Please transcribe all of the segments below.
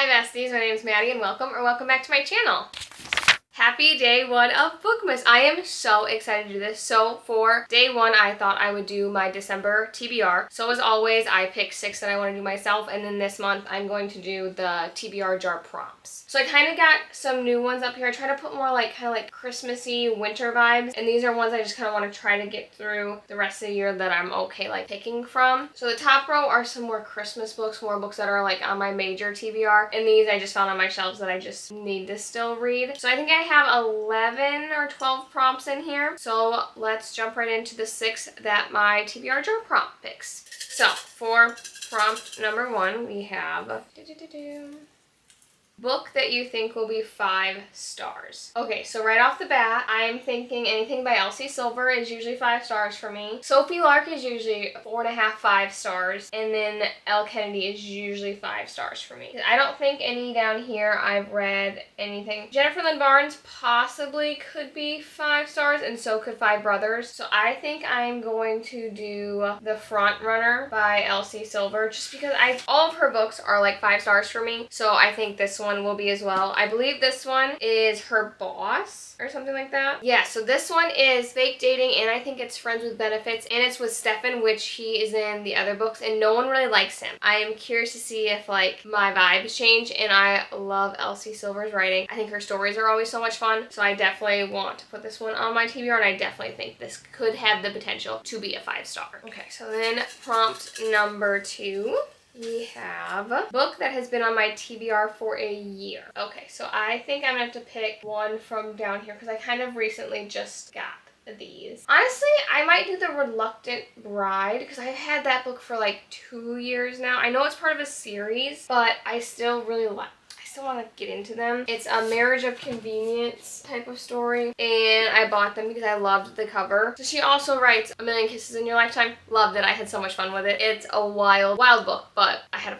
Hi besties, my name is Maddie and welcome back to my channel. Happy day one of Bookmas. I am so excited to do this. So for day one, I thought I would do my December TBR. So as always, I picked 6 that I want to do myself, and then this month I'm going to do the TBR jar prompts. So I kind of got some new ones up here. I try to put more kind of like Christmassy winter vibes, and these are ones I just kind of want to try to get through the rest of the year that I'm okay like picking from. So the top row are some more Christmas books, more books that are like on my major TBR, and these I just found on my shelves that I just need to still read. So I think I have 11 or 12 prompts in here. So let's jump right into the 6 that my TBR jar prompt picks. So for prompt number 1, we have book that you think will be 5 stars. Okay, so right off the bat, I'm thinking anything by Elsie Silver is usually 5 stars for me. Sophie Lark is usually 4.5, 5 stars. And then Elle Kennedy is usually 5 stars for me. I don't think any down here I've read anything. Jennifer Lynn Barnes possibly could be 5 stars, and so could Five Brothers. So I think I'm going to do The Front Runner by Elsie Silver, just because all of her books are like 5 stars for me. So I think this one will be as well. I believe this one is Her Boss or something like that. Yeah, so this one is Fake Dating, and I think it's Friends with Benefits, and it's with Stefan, which he is in the other books, and no one really likes him. I am curious to see if my vibes change, and I love Elsie Silver's writing. I think her stories are always so much fun, so I definitely want to put this one on my TBR, and I definitely think this could have the potential to be a 5 star. Okay, so then prompt number 2. We have a book that has been on my TBR for a year. Okay, so I think I'm going to have to pick one from down here because I kind of recently just got these. Honestly, I might do The Reluctant Bride because I've had that book for like 2 years now. I know it's part of a series, but I still really want to get into them. It's a marriage of convenience type of story, and I bought them because I loved the cover. So she also writes A Million Kisses in Your Lifetime. Loved it. I had so much fun with it. It's a wild book, but I had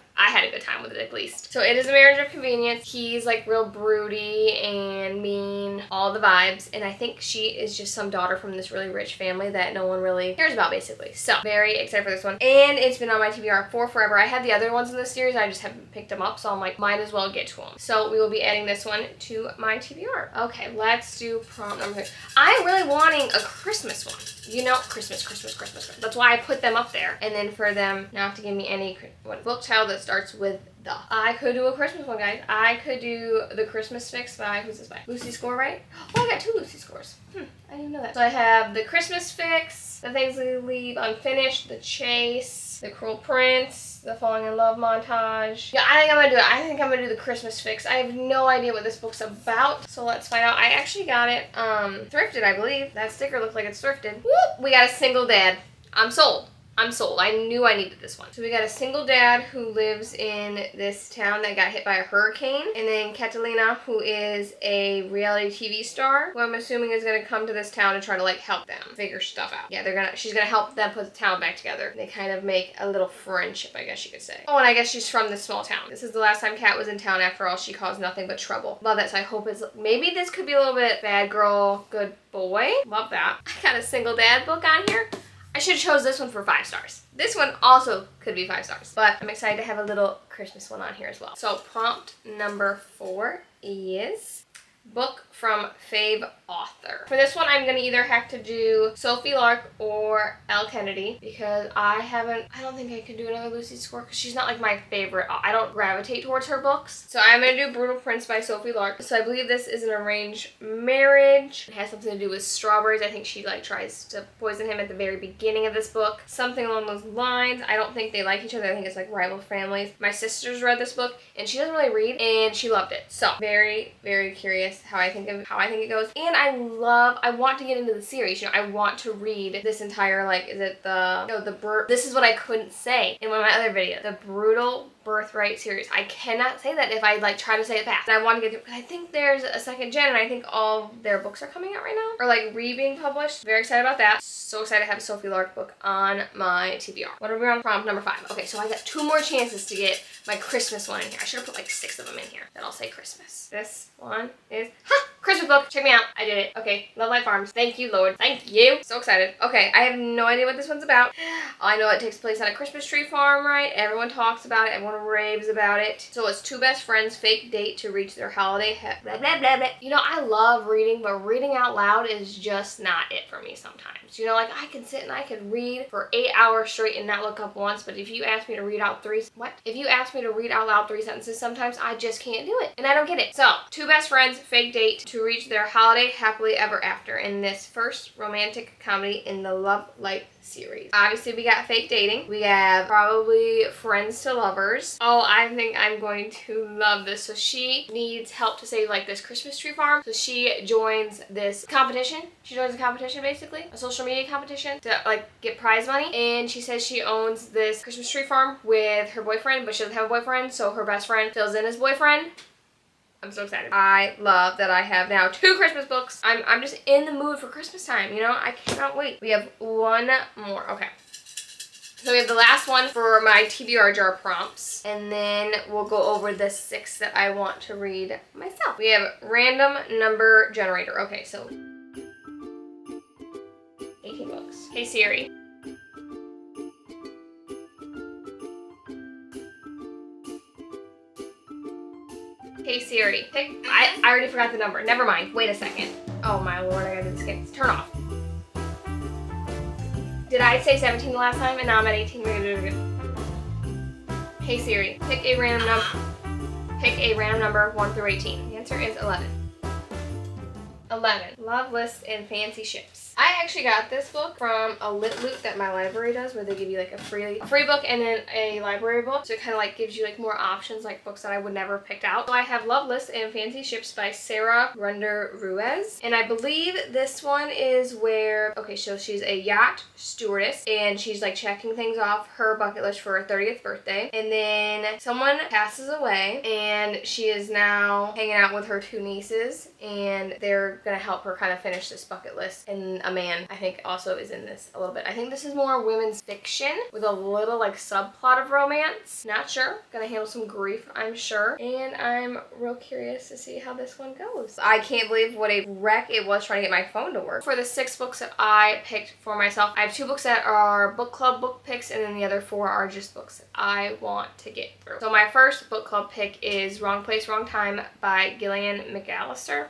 a good time with it at least. So it is a marriage of convenience. He's like real broody and mean, all the vibes, and I think she is just some daughter from this really rich family that no one really cares about, basically. So very excited for this one, and it's been on my TBR for forever. I had the other ones in this series, I just haven't picked them up, so I'm like, might as well get to them. So we will be adding this one to my TBR. Okay, let's do prompt number 3. I'm really wanting a Christmas one. You know, Christmas. That's why I put them up there. And then for them not to give me any book title that starts with the. I could do a Christmas one, guys. I could do The Christmas Fix by, who's this by? Lucy Score, right? Oh, I got 2 Lucy Scores. I didn't even know that. So I have The Christmas Fix, The Things We Leave Unfinished, The Chase, The Cruel Prince, The Falling in Love Montage. Yeah, I think I'm gonna do it. I think I'm gonna do The Christmas Fix. I have no idea what this book's about, so let's find out. I actually got it thrifted, I believe. That sticker looks like it's thrifted. Whoop! We got a single dad. I'm sold. I knew I needed this one. So we got a single dad who lives in this town that got hit by a hurricane. And then Catalina, who is a reality TV star, who I'm assuming is going to come to this town and try to help them figure stuff out. Yeah, she's going to help them put the town back together. They kind of make a little friendship, I guess you could say. Oh, and I guess she's from this small town. This is the last time Kat was in town. After all, she caused nothing but trouble. Love that. So I hope maybe this could be a little bit bad girl, good boy. Love that. I got a single dad book on here. I should have chose this one for 5 stars. This one also could be 5 stars, but I'm excited to have a little Christmas one on here as well. So prompt number 4 is book from fave author. For this one, I'm going to either have to do Sophie Lark or Elle Kennedy because I don't think I could do another Lucy Score because she's not like my favorite. I don't gravitate towards her books. So I'm going to do Brutal Prince by Sophie Lark. So I believe this is an arranged marriage. It has something to do with strawberries. I think she tries to poison him at the very beginning of this book. Something along those lines. I don't think they like each other. I think it's like rival families. My sister's read this book and she doesn't really read and she loved it. So very, very curious how I think it goes. And I want to get into the series. You know, I want to read this entire, this is what I couldn't say in one of my other videos. The Brutal Birthright series. I cannot say that if I try to say it fast. And I want to get through, because I think there's a 2nd gen, and I think all their books are coming out right now, or being published. Very excited about that. So excited to have a Sophie Lark book on my TBR. What are we on? Prompt number 5. Okay, so I got 2 more chances to get my Christmas one in here. I should have put 6 of them in here that all say Christmas. This one is Christmas book. Check me out. I did it. Okay, Love Life Farms. Thank you, Lord. Thank you. So excited. Okay, I have no idea what this one's about. I know it takes place on a Christmas tree farm, right? Everyone talks about it. Everyone Everyone raves about it. So it's two best friends fake date to reach their holiday blah, blah, blah, blah. You know, I love reading, but reading out loud is just not it for me sometimes. You know, like I can sit and I can read for 8 hours straight and not look up once, but if you ask me to read out If you ask me to read out loud 3 sentences, sometimes I just can't do it, and I don't get it. So, two best friends fake date to reach their holiday happily ever after in this first romantic comedy in the Love Life series. Obviously, we got fake dating. We have probably friends to lovers. Oh, I think I'm going to love this. So she needs help to save like this Christmas tree farm. So she joins this competition. She joins a competition, basically, a social media competition to like get prize money. And she says she owns this Christmas tree farm with her boyfriend, but she doesn't have a boyfriend. So her best friend fills in as boyfriend. I'm so excited. I love that I have now 2 Christmas books. I'm just in the mood for Christmas time, you know? I cannot wait. We have one more. Okay. So we have the last one for my TBR jar prompts, and then we'll go over the 6 that I want to read myself. We have random number generator. Okay, so 18 books. Hey Siri. Hey Siri, pick. I already forgot the number. Never mind. Wait a second. Oh my lord, I gotta do this again. Turn off. Did I say 17 the last time and now I'm at 18? We're gonna do it again. Hey Siri, pick a random number 1 through 18. The answer is 11. 11. Love lists and fancy ships. I actually got this book from a lit loot that my library does, where they give you like a free book and then a library book. So it kind of like gives you like more options, like books that I would never have picked out. So I have Love Lists and Fancy Ships by Sarah Runder Ruiz. And I believe this one is where, okay, so she's a yacht stewardess and she's like checking things off her bucket list for her 30th birthday. And then someone passes away and she is now hanging out with her 2 nieces and they're gonna help her kind of finish this bucket list. And a man, I think, also is in this a little bit. I think this is more women's fiction with a little like subplot of romance. Not sure. Gonna handle some grief, I'm sure. And I'm real curious to see how this one goes. I can't believe what a wreck it was trying to get my phone to work. For the 6 books that I picked for myself, I have 2 books that are book club book picks, and then the other 4 are just books that I want to get through. So my first book club pick is Wrong Place, Wrong Time by Gillian McAllister.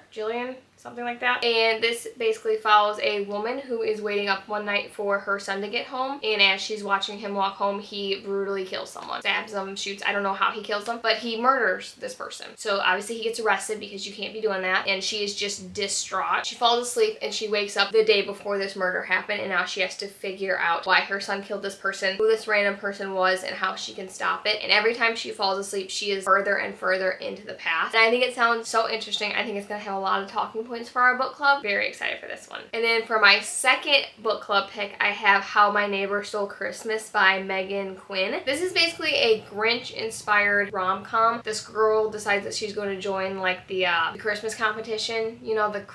Something like that. And this basically follows a woman who is waiting up one night for her son to get home, and as she's watching him walk home, he brutally kills someone. Stabs them, shoots, I don't know how he kills them, but he murders this person. So obviously he gets arrested because you can't be doing that, and she is just distraught. She falls asleep and she wakes up the day before this murder happened, and now she has to figure out why her son killed this person, who this random person was, and how she can stop it. And every time she falls asleep, she is further and further into the past. And I think it sounds so interesting. I think it's gonna have a lot of talking points for our book club. Very excited for this one. And then for my second book club pick, I have How My Neighbor Stole Christmas by Megan Quinn. This is basically a Grinch-inspired rom-com. This girl decides that she's going to join like the Christmas competition, you know, the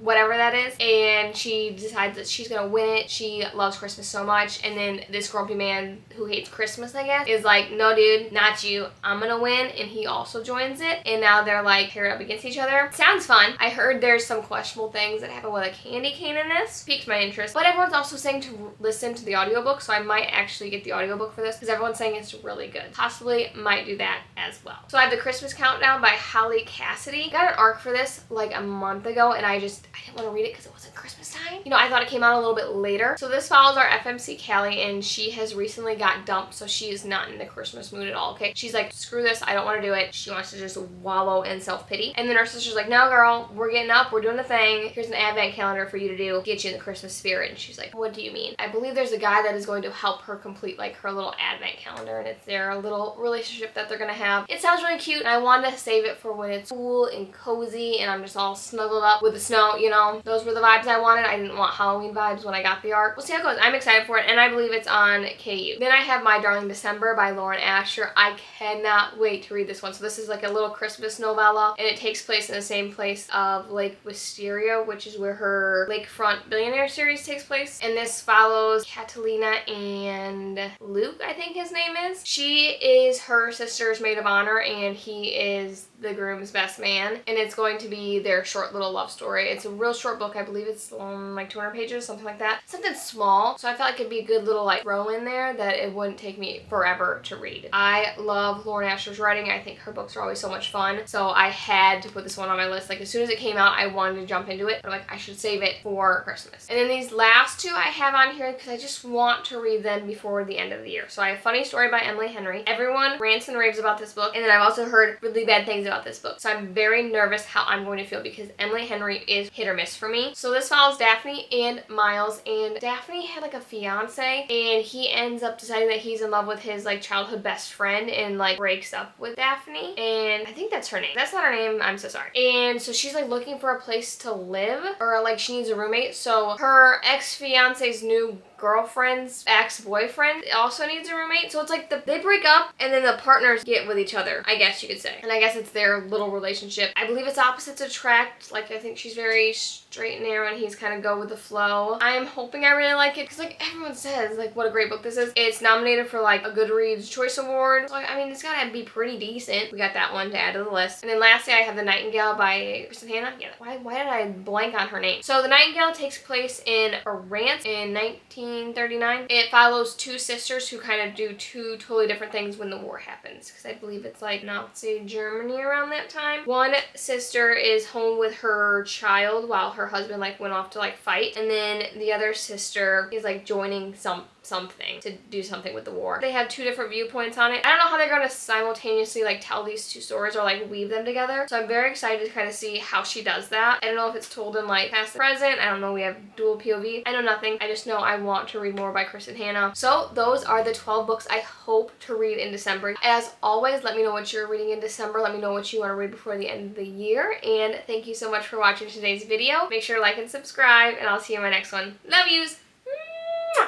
whatever that is, and she decides that she's gonna win it. She loves Christmas so much, and then this grumpy man who hates Christmas, I guess, is like, no dude, not you, I'm gonna win, and he also joins it, and now they're like paired up against each other. Sounds fun. I heard there's some questionable things that happen with a candy cane in this. Piqued my interest, but everyone's also saying to listen to the audiobook, so I might actually get the audiobook for this because everyone's saying it's really good. Possibly might do that as well. So I have The Christmas Countdown by Holly Cassidy. Got an ARC for this like a month ago, and I didn't want to read it because it wasn't Christmas time. You know, I thought it came out a little bit later. So this follows our FMC Callie, and she has recently got dumped, so she is not in the Christmas mood at all, okay? She's like, screw this, I don't want to do it. She wants to just wallow in self-pity. And then her sister's like, no girl, we're getting up, we're doing the thing. Here's an advent calendar for you to do, get you in the Christmas spirit. And she's like, what do you mean? I believe there's a guy that is going to help her complete like her little advent calendar, and it's their little relationship that they're gonna have. It sounds really cute, and I wanted to save it for when it's cool and cozy and I'm just all snuggled up with the snow, you know? Those were the vibes I wanted. I didn't want Halloween vibes when I got the art. We'll see how it goes. I'm excited for it, and I believe it's on KU. Then I have My Darling December by Lauren Asher. I cannot wait to read this one. So this is like a little Christmas novella, and it takes place in the same place of Lake Wisteria, which is where her Lakefront Billionaire series takes place. And this follows Catalina and Luke, I think his name is. She is her sister's maid of honor, and he is the groom's best man, and it's going to be their short little love story. It's a real short book. I believe it's like 200 pages, something like that. Something small, so I felt like it'd be a good little like throw in there that it wouldn't take me forever to read. I love Lauren Asher's writing. I think her books are always so much fun, so I had to put this one on my list. Like as soon as it came out, I wanted to jump into it, but like I should save it for Christmas. And then these last two I have on here because I just want to read them before the end of the year. So I have Funny Story by Emily Henry. Everyone rants and raves about this book, and then I've also heard really bad things about this book. So I'm very nervous how I'm going to feel because Emily Henry is hit or miss for me. So this follows Daphne and Miles, and Daphne had like a fiance, and he ends up deciding that he's in love with his like childhood best friend and like breaks up with Daphne, and I think that's her name. If that's not her name, I'm so sorry. And so she's like looking for a place to live, or like she needs a roommate. So her ex-fiance's new girlfriend's ex-boyfriend also needs a roommate. So it's like they break up and then the partners get with each other, I guess you could say. And I guess it's their little relationship. I believe it's opposites attract. Like I think she's very straight and narrow and he's kind of go with the flow. I'm hoping I really like it because like everyone says like what a great book this is. It's nominated for like a Goodreads Choice Award. So I mean it's gotta be pretty decent. We got that one to add to the list. And then lastly I have The Nightingale by Kristen Hanna. Yeah, why did I blank on her name? So The Nightingale takes place in France in 1939. It follows two sisters who kind of do two totally different things when the war happens, because I believe it's like Nazi Germany around that time. One sister is home with her child while her husband like went off to like fight, and then the other sister is like joining something to do something with the war. They have two different viewpoints on it. I don't know how they're going to simultaneously like tell these two stories or like weave them together, so I'm very excited to kind of see how she does that. I don't know if it's told in like past and present. I don't know. We have dual POV. I know nothing. I just know I want to read more by Kristen Hanna. So those are the 12 books I hope to read in December. As always, let me know what you're reading in December. Let me know what you want to read before the end of the year, and thank you so much for watching today's video. Make sure to like and subscribe, and I'll see you in my next one. Love yous!